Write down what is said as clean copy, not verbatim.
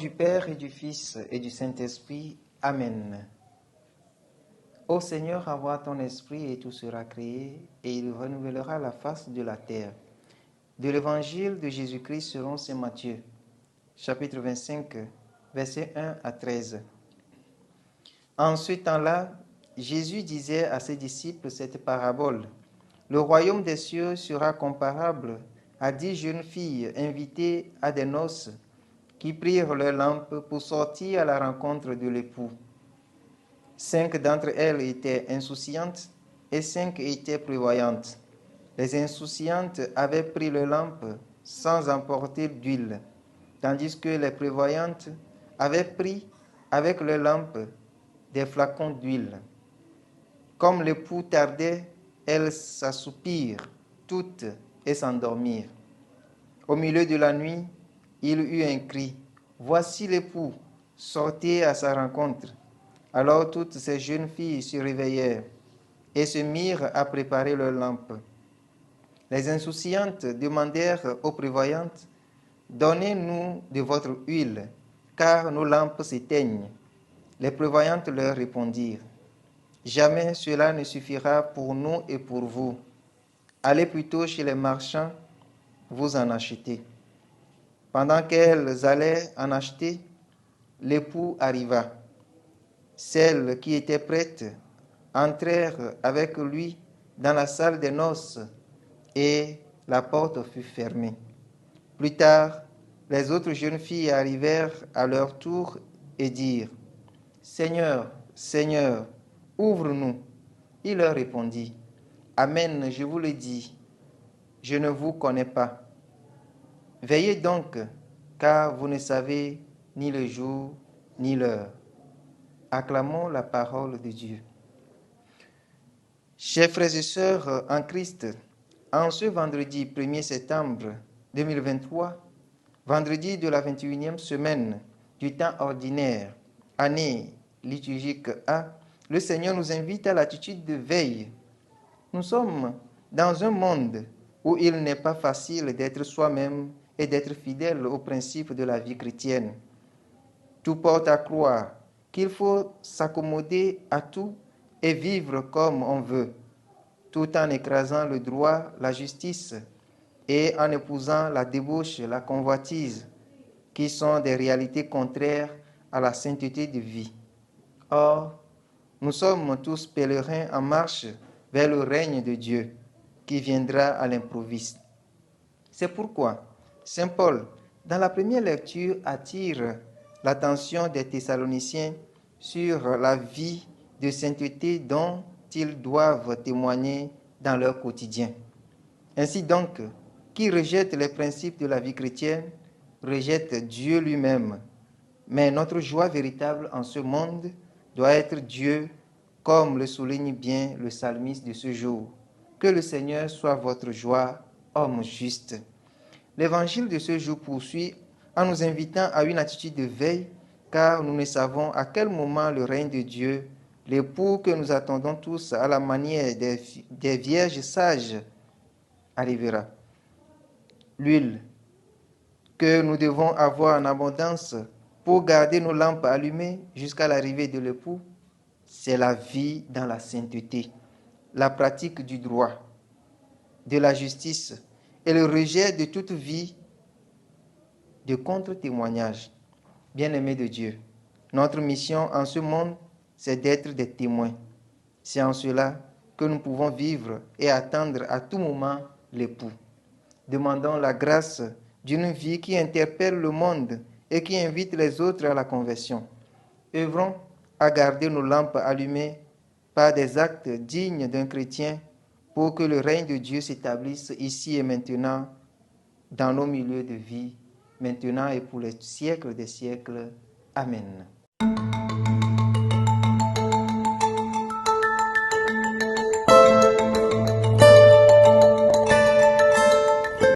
du Père et du Fils et du Saint-Esprit. Amen. Ô Seigneur, envoie ton esprit et tout sera créé, et il renouvellera la face de la terre. De l'évangile de Jésus-Christ selon saint Matthieu, chapitre 25, versets 1 à 13. En ce temps-là, Jésus disait à ses disciples cette parabole. Le royaume des cieux sera comparable à 10 jeunes filles invitées à des noces qui prirent leurs lampes pour sortir à la rencontre de l'époux. 5 d'entre elles étaient insouciantes et 5 étaient prévoyantes. Les insouciantes avaient pris leurs lampes sans emporter d'huile, tandis que les prévoyantes avaient pris avec leurs lampes des flacons d'huile. Comme l'époux tardait, elles s'assoupirent toutes et s'endormirent. Au milieu de la nuit, il eut un cri. Voici l'époux, sortez à sa rencontre. Alors toutes ces jeunes filles se réveillèrent et se mirent à préparer leurs lampes. Les insouciantes demandèrent aux prévoyantes, donnez-nous de votre huile, car nos lampes s'éteignent. Les prévoyantes leur répondirent, jamais cela ne suffira pour nous et pour vous. Allez plutôt chez les marchands, vous en achetez. Pendant qu'elles allaient en acheter, l'époux arriva. Celles qui étaient prêtes entrèrent avec lui dans la salle des noces et la porte fut fermée. Plus tard, les autres jeunes filles arrivèrent à leur tour et dirent, « Seigneur, Seigneur, ouvre-nous. » Il leur répondit, « Amen, je vous le dis, je ne vous connais pas. Veillez donc, car vous ne savez ni le jour ni l'heure. » Acclamons la parole de Dieu. Chers frères et sœurs en Christ, en ce vendredi 1er septembre 2023, vendredi de la 21e semaine du temps ordinaire, année liturgique A, le Seigneur nous invite à l'attitude de veille. Nous sommes dans un monde où il n'est pas facile d'être soi-même et d'être fidèle aux principes de la vie chrétienne. Tout porte à croire qu'il faut s'accommoder à tout et vivre comme on veut, tout en écrasant le droit, la justice et en épousant la débauche, la convoitise, qui sont des réalités contraires à la sainteté de vie. Or, nous sommes tous pèlerins en marche vers le règne de Dieu, qui viendra à l'improviste. C'est pourquoi saint Paul, dans la première lecture, attire l'attention des Thessaloniciens sur la vie de sainteté dont ils doivent témoigner dans leur quotidien. Ainsi donc, qui rejette les principes de la vie chrétienne, rejette Dieu lui-même. Mais notre joie véritable en ce monde doit être Dieu, comme le souligne bien le psalmiste de ce jour. Que le Seigneur soit votre joie, homme juste. L'évangile de ce jour poursuit en nous invitant à une attitude de veille, car nous ne savons à quel moment le règne de Dieu, l'époux que nous attendons tous à la manière des vierges sages, arrivera. L'huile que nous devons avoir en abondance pour garder nos lampes allumées jusqu'à l'arrivée de l'époux, c'est la vie dans la sainteté, la pratique du droit, de la justice et le rejet de toute vie de contre-témoignage. Bien-aimés de Dieu, notre mission en ce monde, c'est d'être des témoins. C'est en cela que nous pouvons vivre et attendre à tout moment l'époux. Demandons la grâce d'une vie qui interpelle le monde et qui invite les autres à la conversion. Œuvrons à garder nos lampes allumées par des actes dignes d'un chrétien pour que le règne de Dieu s'établisse ici et maintenant dans nos milieux de vie, maintenant et pour les siècles des siècles. Amen.